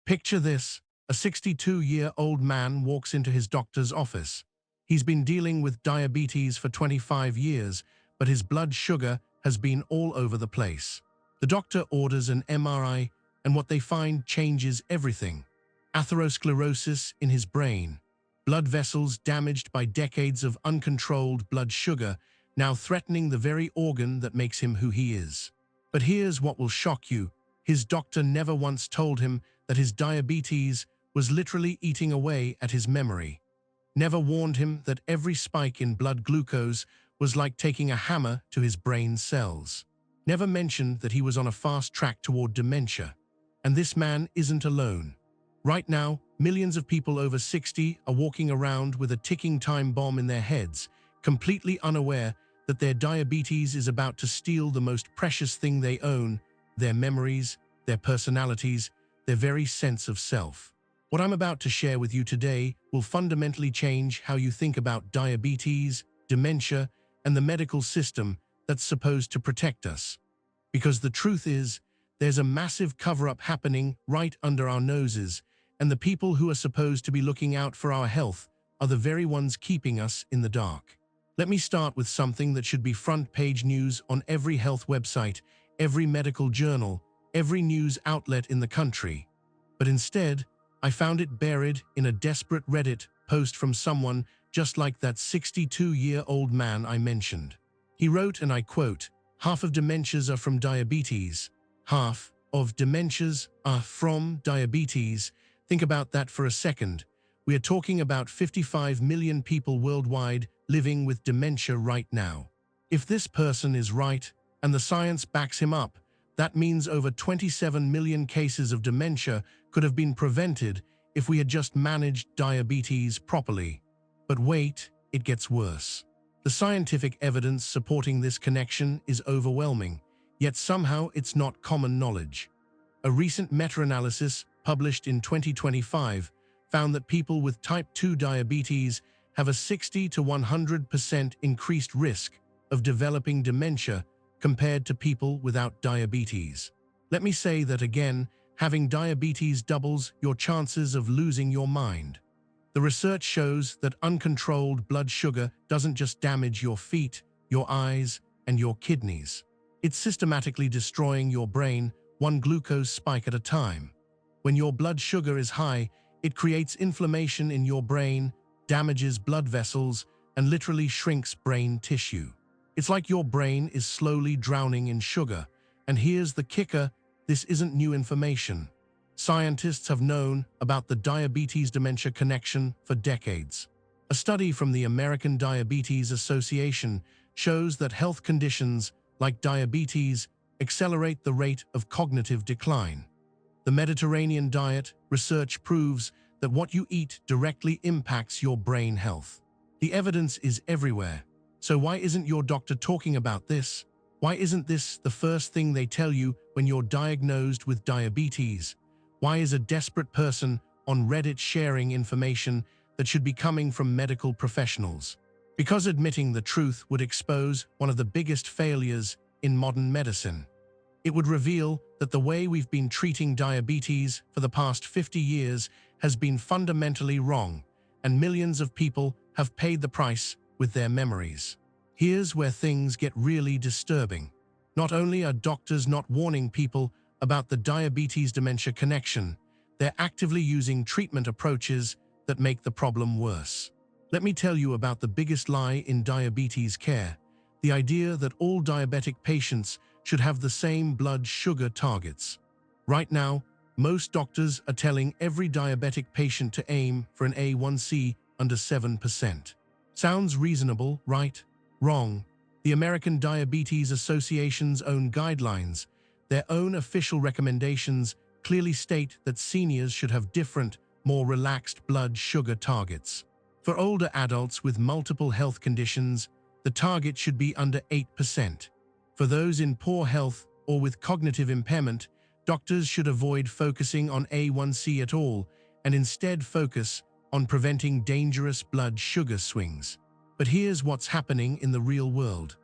Picture this: a 62-year-old man walks into his doctor's office. He's been dealing with diabetes for 25 years, but his blood sugar has been all over the place. The doctor orders an MRI, and what they find changes everything. Atherosclerosis in his brain, blood vessels damaged by decades of uncontrolled blood sugar, now threatening the very organ that makes him who he is. But here's what will shock you: his doctor never once told him that his diabetes was literally eating away at his memory. Never warned him that every spike in blood glucose was like taking a hammer to his brain cells. Never mentioned that he was on a fast track toward dementia. And this man isn't alone. Right now, millions of people over 60 are walking around with a ticking time bomb in their heads, completely unaware that their diabetes is about to steal the most precious thing they own: their memories, their personalities, their very sense of self. What I'm about to share with you today will fundamentally change how you think about diabetes, dementia, and the medical system that's supposed to protect us. Because the truth is, there's a massive cover-up happening right under our noses, and the people who are supposed to be looking out for our health are the very ones keeping us in the dark. Let me start with something that should be front-page news on every health website, every medical journal, every news outlet in the country. But instead, I found it buried in a desperate Reddit post from someone just like that 62-year-old man I mentioned. He wrote, and I quote, "Half of dementias are from diabetes. Half of dementias are from diabetes." Think about that for a second. We are talking about 55 million people worldwide living with dementia right now. If this person is right, and the science backs him up, that means over 27 million cases of dementia could have been prevented if we had just managed diabetes properly. But wait, it gets worse. The scientific evidence supporting this connection is overwhelming, yet somehow it's not common knowledge. A recent meta-analysis published in 2025 found that people with type 2 diabetes have a 60 to 100% increased risk of developing dementia compared to people without diabetes. Let me say that again: having diabetes doubles your chances of losing your mind. The research shows that uncontrolled blood sugar doesn't just damage your feet, your eyes, and your kidneys. It's systematically destroying your brain, one glucose spike at a time. When your blood sugar is high, it creates inflammation in your brain, damages blood vessels, and literally shrinks brain tissue. It's like your brain is slowly drowning in sugar. And here's the kicker: this isn't new information. Scientists have known about the diabetes dementia connection for decades. A study from the American Diabetes Association shows that health conditions like diabetes accelerate the rate of cognitive decline. The Mediterranean diet research proves that what you eat directly impacts your brain health. The evidence is everywhere. So why isn't your doctor talking about this? Why isn't this the first thing they tell you when you're diagnosed with diabetes? Why is a desperate person on Reddit sharing information that should be coming from medical professionals? Because admitting the truth would expose one of the biggest failures in modern medicine. It would reveal that the way we've been treating diabetes for the past 50 years has been fundamentally wrong, and millions of people have paid the price with their memories. Here's where things get really disturbing. Not only are doctors not warning people about the diabetes dementia connection, they're actively using treatment approaches that make the problem worse. Let me tell you about the biggest lie in diabetes care: the idea that all diabetic patients should have the same blood sugar targets. Right now, most doctors are telling every diabetic patient to aim for an A1C under 7%. Sounds reasonable, right? Wrong. The American Diabetes Association's own guidelines, their own official recommendations, clearly state that seniors should have different, more relaxed blood sugar targets. For older adults with multiple health conditions, the target should be under 8%. For those in poor health or with cognitive impairment, doctors should avoid focusing on A1C at all and instead focus on preventing dangerous blood sugar swings. But here's what's happening in the real world.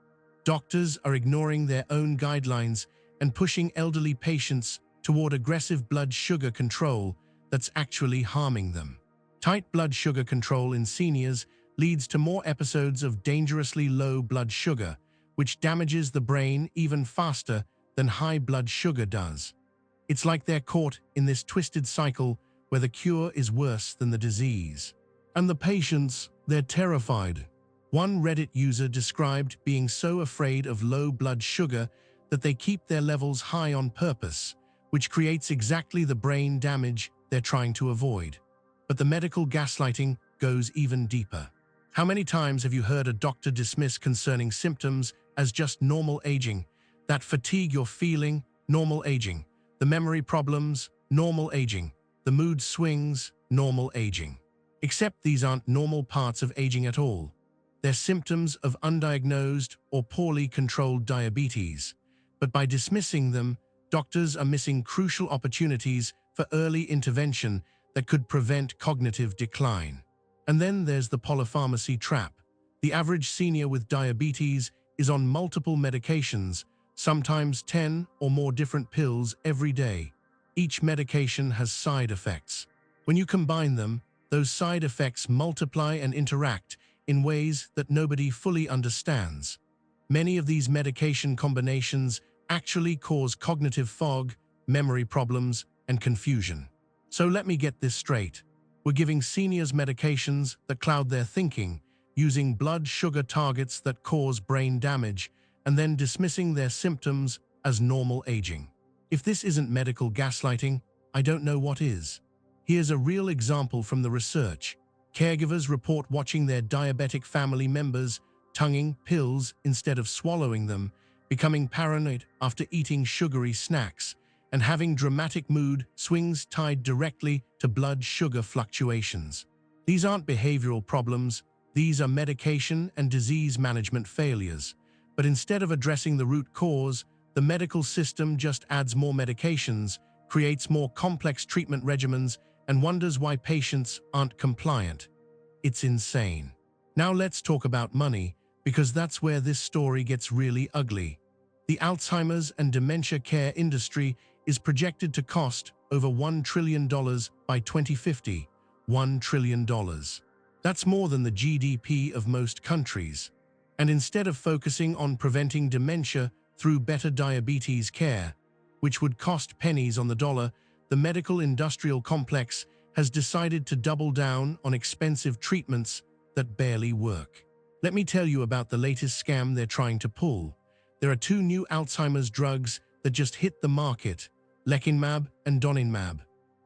Doctors are ignoring their own guidelines and pushing elderly patients toward aggressive blood sugar control that's actually harming them. Tight blood sugar control in seniors leads to more episodes of dangerously low blood sugar, which damages the brain even faster than high blood sugar does. It's like they're caught in this twisted cycle where the cure is worse than the disease. And the patients, they're terrified. One Reddit user described being so afraid of low blood sugar that they keep their levels high on purpose, which creates exactly the brain damage they're trying to avoid. But the medical gaslighting goes even deeper. How many times have you heard a doctor dismiss concerning symptoms as just normal aging? That fatigue you're feeling, normal aging. The memory problems, normal aging. The mood swings, normal aging. Except these aren't normal parts of aging at all. They're symptoms of undiagnosed or poorly controlled diabetes. But by dismissing them, doctors are missing crucial opportunities for early intervention that could prevent cognitive decline. And then there's the polypharmacy trap. The average senior with diabetes is on multiple medications, sometimes 10 or more different pills every day. Each medication has side effects. When you combine them, those side effects multiply and interact in ways that nobody fully understands. Many of these medication combinations actually cause cognitive fog, memory problems, and confusion. So let me get this straight. We're giving seniors medications that cloud their thinking, using blood sugar targets that cause brain damage, and then dismissing their symptoms as normal aging. If this isn't medical gaslighting, I don't know what is. Here's a real example from the research. Caregivers report watching their diabetic family members tonguing pills instead of swallowing them, becoming paranoid after eating sugary snacks, and having dramatic mood swings tied directly to blood sugar fluctuations. These aren't behavioral problems, these are medication and disease management failures. But instead of addressing the root cause, the medical system just adds more medications, creates more complex treatment regimens, and wonders why patients aren't compliant. It's insane. Now let's talk about money, because that's where this story gets really ugly. The Alzheimer's and dementia care industry is projected to cost over $1 trillion by 2050. $1 trillion. That's more than the GDP of most countries. And instead of focusing on preventing dementia through better diabetes care, which would cost pennies on the dollar, the medical industrial complex has decided to double down on expensive treatments that barely work. Let me tell you about the latest scam they're trying to pull. There are two new Alzheimer's drugs that just hit the market, lecanemab and donanemab.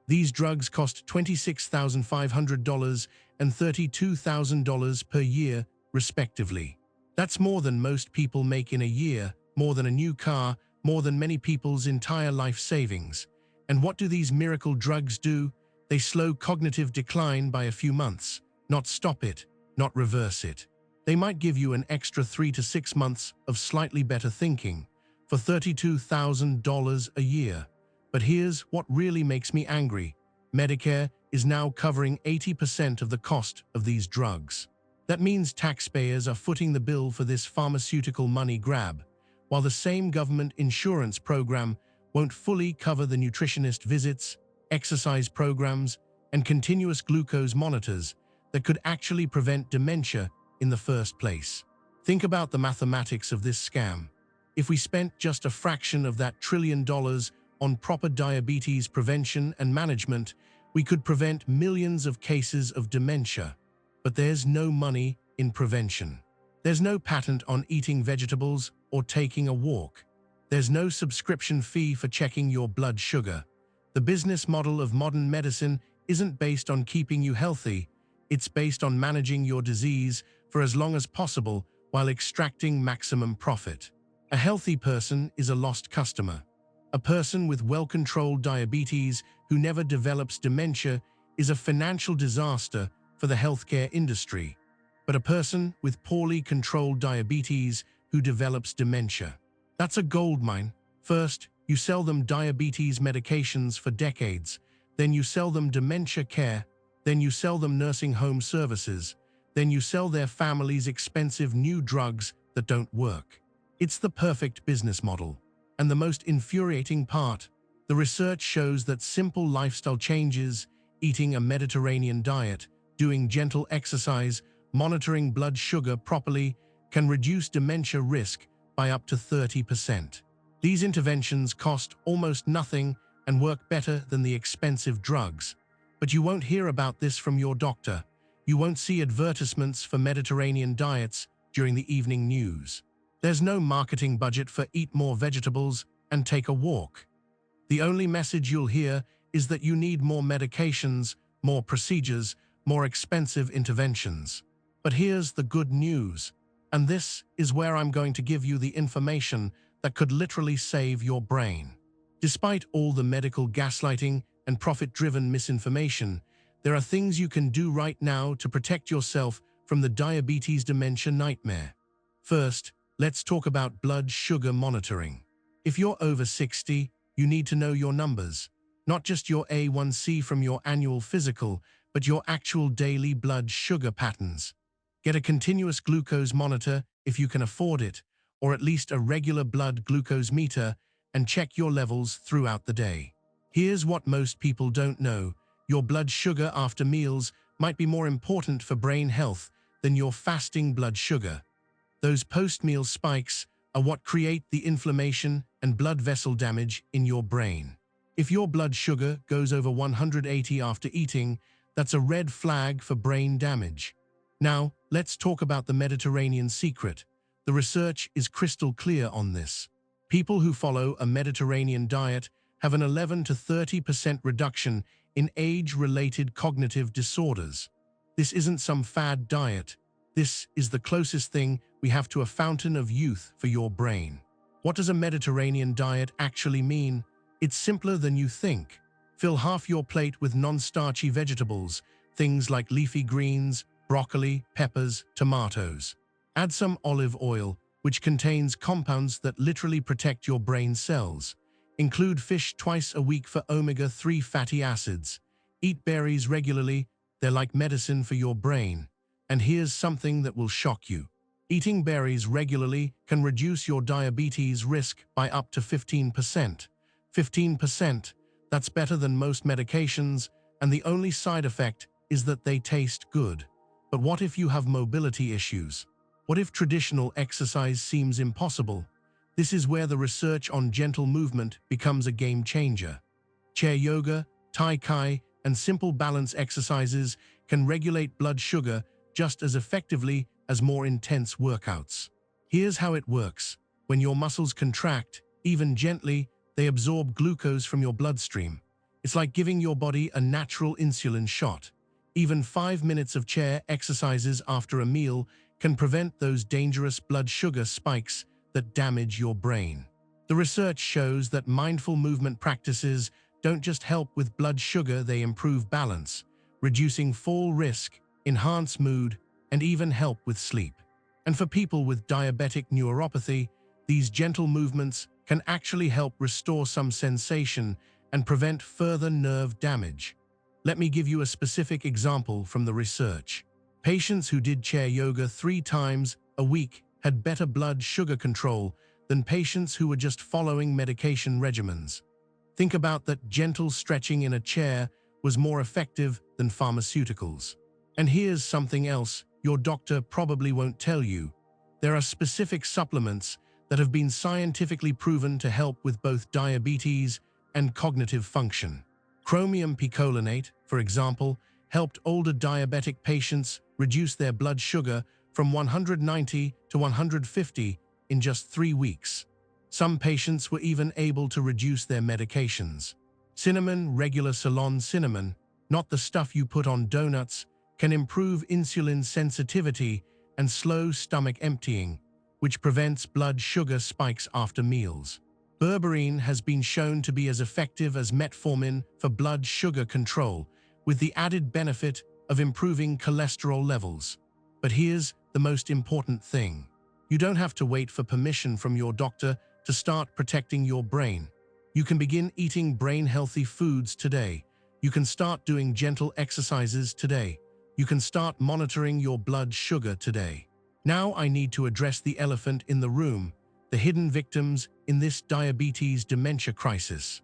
These drugs cost $26,500 and $32,000 per year, respectively. That's more than most people make in a year, more than a new car, more than many people's entire life savings. And what do these miracle drugs do? They slow cognitive decline by a few months, not stop it, not reverse it. They might give you an extra 3 to 6 months of slightly better thinking for $32,000 a year. But here's what really makes me angry. Medicare is now covering 80% of the cost of these drugs. That means taxpayers are footing the bill for this pharmaceutical money grab, while the same government insurance program won't fully cover the nutritionist visits, exercise programs, and continuous glucose monitors that could actually prevent dementia in the first place. Think about the mathematics of this scam. If we spent just a fraction of that $1 trillion on proper diabetes prevention and management, we could prevent millions of cases of dementia. But there's no money in prevention. There's no patent on eating vegetables or taking a walk. There's no subscription fee for checking your blood sugar. The business model of modern medicine isn't based on keeping you healthy. It's based on managing your disease for as long as possible while extracting maximum profit. A healthy person is a lost customer. A person with well-controlled diabetes who never develops dementia is a financial disaster for the healthcare industry. But a person with poorly controlled diabetes who develops dementia, that's a goldmine. First, you sell them diabetes medications for decades, then you sell them dementia care, then you sell them nursing home services, then you sell their families expensive new drugs that don't work. It's the perfect business model. And the most infuriating part, the research shows that simple lifestyle changes, eating a Mediterranean diet, doing gentle exercise, monitoring blood sugar properly can reduce dementia risk by up to 30%. These interventions cost almost nothing and work better than the expensive drugs. But you won't hear about this from your doctor. You won't see advertisements for Mediterranean diets during the evening news. There's no marketing budget for eat more vegetables and take a walk. The only message you'll hear is that you need more medications, more procedures, more expensive interventions. But here's the good news, and this is where I'm going to give you the information that could literally save your brain. Despite all the medical gaslighting and profit-driven misinformation, there are things you can do right now to protect yourself from the diabetes dementia nightmare. First, let's talk about blood sugar monitoring. If you're over 60, you need to know your numbers, not just your A1C from your annual physical, but your actual daily blood sugar patterns. Get a continuous glucose monitor if you can afford it, or at least a regular blood glucose meter, and check your levels throughout the day. Here's what most people don't know. Your blood sugar after meals might be more important for brain health than your fasting blood sugar. Those post-meal spikes are what create the inflammation and blood vessel damage in your brain. If your blood sugar goes over 180 after eating, that's a red flag for brain damage. Now, let's talk about the Mediterranean secret. The research is crystal clear on this. People who follow a Mediterranean diet have an 11 to 30% reduction in age-related cognitive disorders. This isn't some fad diet. This is the closest thing we have to a fountain of youth for your brain. What does a Mediterranean diet actually mean? It's simpler than you think. Fill half your plate with non-starchy vegetables, things like leafy greens, broccoli, peppers, tomatoes. Add some olive oil, which contains compounds that literally protect your brain cells. Include fish twice a week for omega-3 fatty acids. Eat berries regularly, they're like medicine for your brain. And here's something that will shock you. Eating berries regularly can reduce your diabetes risk by up to 15%. 15%, that's better than most medications, and the only side effect is that they taste good. But what if you have mobility issues? What if traditional exercise seems impossible? This is where the research on gentle movement becomes a game changer. Chair yoga, tai chi, and simple balance exercises can regulate blood sugar just as effectively as more intense workouts. Here's how it works. When your muscles contract, even gently, they absorb glucose from your bloodstream. It's like giving your body a natural insulin shot. Even 5 minutes of chair exercises after a meal can prevent those dangerous blood sugar spikes that damage your brain. The research shows that mindful movement practices don't just help with blood sugar, they improve balance, reducing fall risk, enhance mood, and even help with sleep. And for people with diabetic neuropathy, these gentle movements can actually help restore some sensation and prevent further nerve damage. Let me give you a specific example from the research. Patients who did chair yoga 3 times a week had better blood sugar control than patients who were just following medication regimens. Think about that, gentle stretching in a chair was more effective than pharmaceuticals. And here's something else your doctor probably won't tell you. There are specific supplements that have been scientifically proven to help with both diabetes and cognitive function. Chromium picolinate, for example, helped older diabetic patients reduce their blood sugar from 190 to 150 in just 3 weeks. Some patients were even able to reduce their medications. Cinnamon, regular Ceylon cinnamon, not the stuff you put on donuts, can improve insulin sensitivity and slow stomach emptying, which prevents blood sugar spikes after meals. Berberine has been shown to be as effective as metformin for blood sugar control, with the added benefit of improving cholesterol levels. But here's the most important thing. You don't have to wait for permission from your doctor to start protecting your brain. You can begin eating brain-healthy foods today. You can start doing gentle exercises today. You can start monitoring your blood sugar today. Now I need to address the elephant in the room, the hidden victims in this diabetes dementia crisis.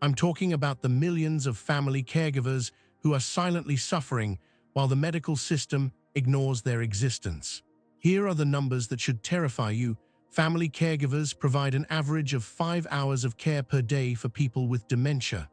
I'm talking about the millions of family caregivers who are silently suffering while the medical system ignores their existence. Here are the numbers that should terrify you. Family caregivers provide an average of 5 hours of care per day for people with dementia.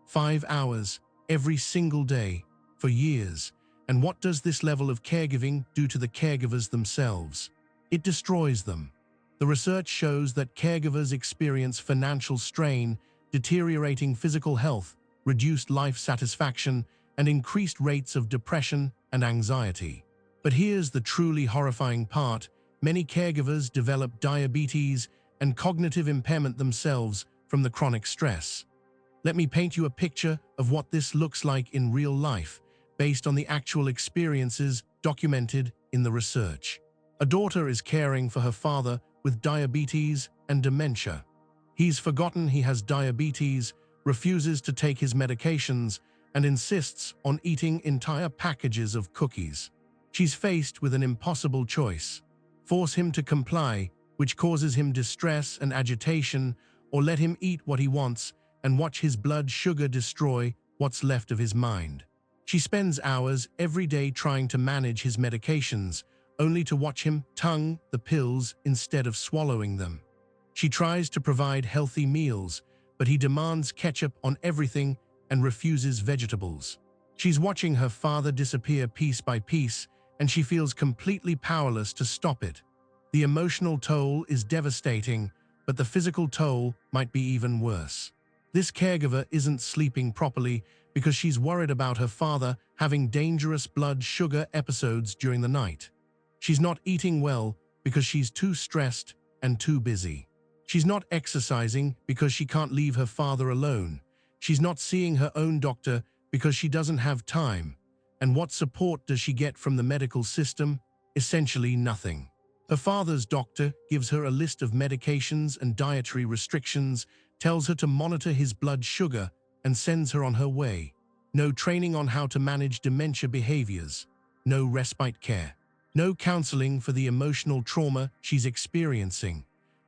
5 hours every single day for years. And what does this level of caregiving do to the caregivers themselves? It destroys them. The research shows that caregivers experience financial strain, deteriorating physical health, reduced life satisfaction, and increased rates of depression and anxiety. But here's the truly horrifying part. Many caregivers develop diabetes and cognitive impairment themselves from the chronic stress. Let me paint you a picture of what this looks like in real life, based on the actual experiences documented in the research. A daughter is caring for her father with diabetes and dementia. He's forgotten he has diabetes, refuses to take his medications, and insists on eating entire packages of cookies. She's faced with an impossible choice: force him to comply, which causes him distress and agitation, or let him eat what he wants and watch his blood sugar destroy what's left of his mind. She spends hours every day trying to manage his medications, only to watch him tongue the pills instead of swallowing them. She tries to provide healthy meals, but he demands ketchup on everything and refuses vegetables. She's watching her father disappear piece by piece, and she feels completely powerless to stop it. The emotional toll is devastating, but the physical toll might be even worse. This caregiver isn't sleeping properly because she's worried about her father having dangerous blood sugar episodes during the night. She's not eating well because she's too stressed and too busy. She's not exercising because she can't leave her father alone. She's not seeing her own doctor because she doesn't have time. And what support does she get from the medical system? Essentially nothing. Her father's doctor gives her a list of medications and dietary restrictions, tells her to monitor his blood sugar, and sends her on her way. No training on how to manage dementia behaviors. No respite care. No counseling for the emotional trauma she's experiencing.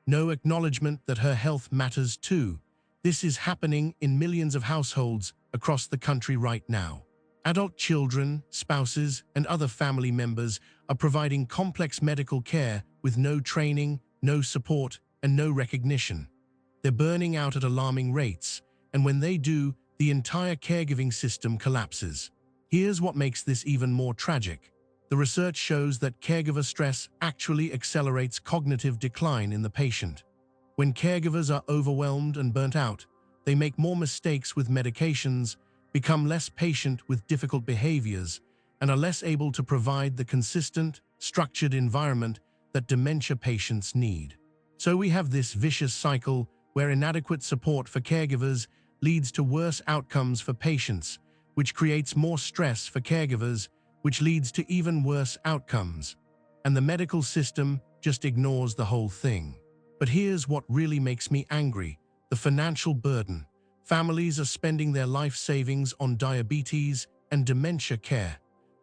No acknowledgement that her health matters too. This is happening in millions of households across the country right now. Adult children, spouses, and other family members are providing complex medical care with no training, no support, and no recognition. They're burning out at alarming rates, and when they do, the entire caregiving system collapses. Here's what makes this even more tragic. The research shows that caregiver stress actually accelerates cognitive decline in the patient. When caregivers are overwhelmed and burnt out, they make more mistakes with medications, become less patient with difficult behaviors, and are less able to provide the consistent, structured environment that dementia patients need. So we have this vicious cycle where inadequate support for caregivers leads to worse outcomes for patients, which creates more stress for caregivers, which leads to even worse outcomes. And the medical system just ignores the whole thing. But here's what really makes me angry: the financial burden. Families are spending their life savings on diabetes and dementia care,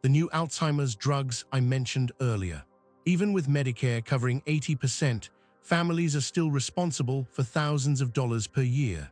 the new Alzheimer's drugs I mentioned earlier. Even with Medicare covering 80%, families are still responsible for thousands of dollars per year.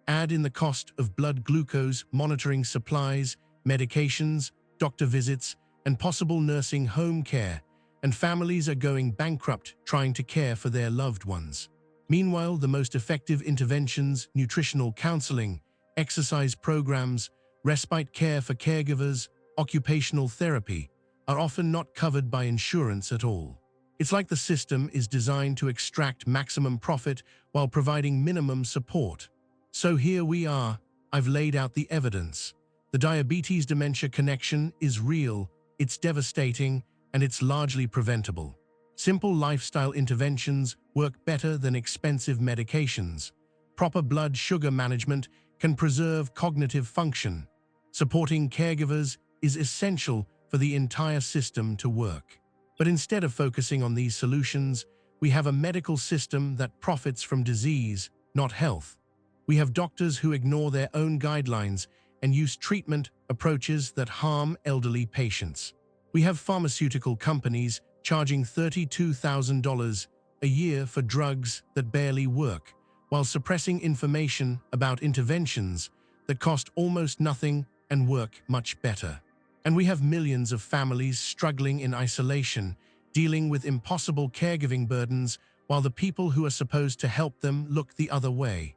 Add in the cost of blood glucose monitoring supplies, medications, doctor visits, and possible nursing home care, and families are going bankrupt trying to care for their loved ones. Meanwhile, the most effective interventions, nutritional counseling, exercise programs, respite care for caregivers, occupational therapy, are often not covered by insurance at all. It's like the system is designed to extract maximum profit while providing minimum support. So here we are. I've laid out the evidence. The diabetes dementia connection is real, it's devastating, and it's largely preventable. Simple lifestyle interventions work better than expensive medications. Proper blood sugar management can preserve cognitive function. Supporting caregivers is essential for the entire system to work. But instead of focusing on these solutions, we have a medical system that profits from disease, not health. We have doctors who ignore their own guidelines and use treatment approaches that harm elderly patients. We have pharmaceutical companies charging $32,000 a year for drugs that barely work, while suppressing information about interventions that cost almost nothing and work much better. And we have millions of families struggling in isolation, dealing with impossible caregiving burdens, while the people who are supposed to help them look the other way.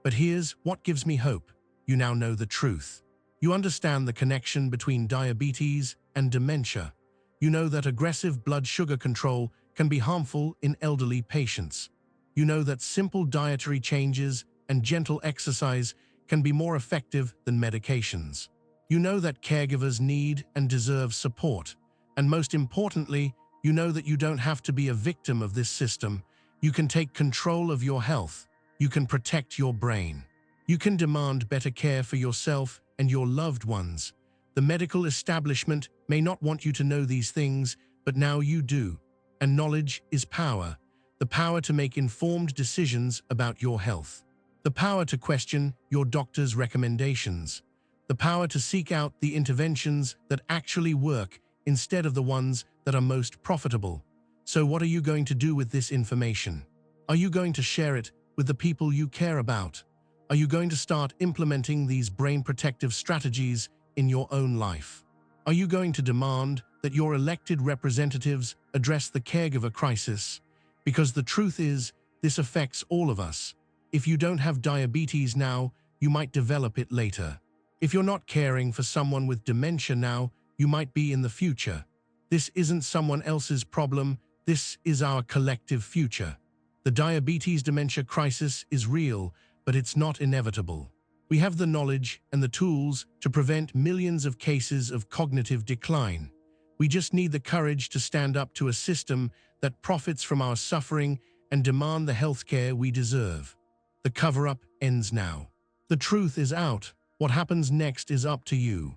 But here's what gives me hope. You now know the truth. You understand the connection between diabetes and dementia. You know that aggressive blood sugar control can be harmful in elderly patients. You know that simple dietary changes and gentle exercise can be more effective than medications. You know that caregivers need and deserve support. And most importantly, you know that you don't have to be a victim of this system. You can take control of your health. You can protect your brain. You can demand better care for yourself and your loved ones. The medical establishment may not want you to know these things, but now you do. And knowledge is power. The power to make informed decisions about your health. The power to question your doctor's recommendations. The power to seek out the interventions that actually work instead of the ones that are most profitable. So what are you going to do with this information? Are you going to share it with the people you care about? Are you going to start implementing these brain protective strategies in your own life? Are you going to demand that your elected representatives address the caregiver crisis? Because the truth is, this affects all of us. If you don't have diabetes now, you might develop it later. If you're not caring for someone with dementia now, you might be in the future. This isn't someone else's problem, this is our collective future. The diabetes dementia crisis is real, but it's not inevitable. We have the knowledge and the tools to prevent millions of cases of cognitive decline. We just need the courage to stand up to a system that profits from our suffering and demand the healthcare we deserve. The cover-up ends now. The truth is out. What happens next is up to you.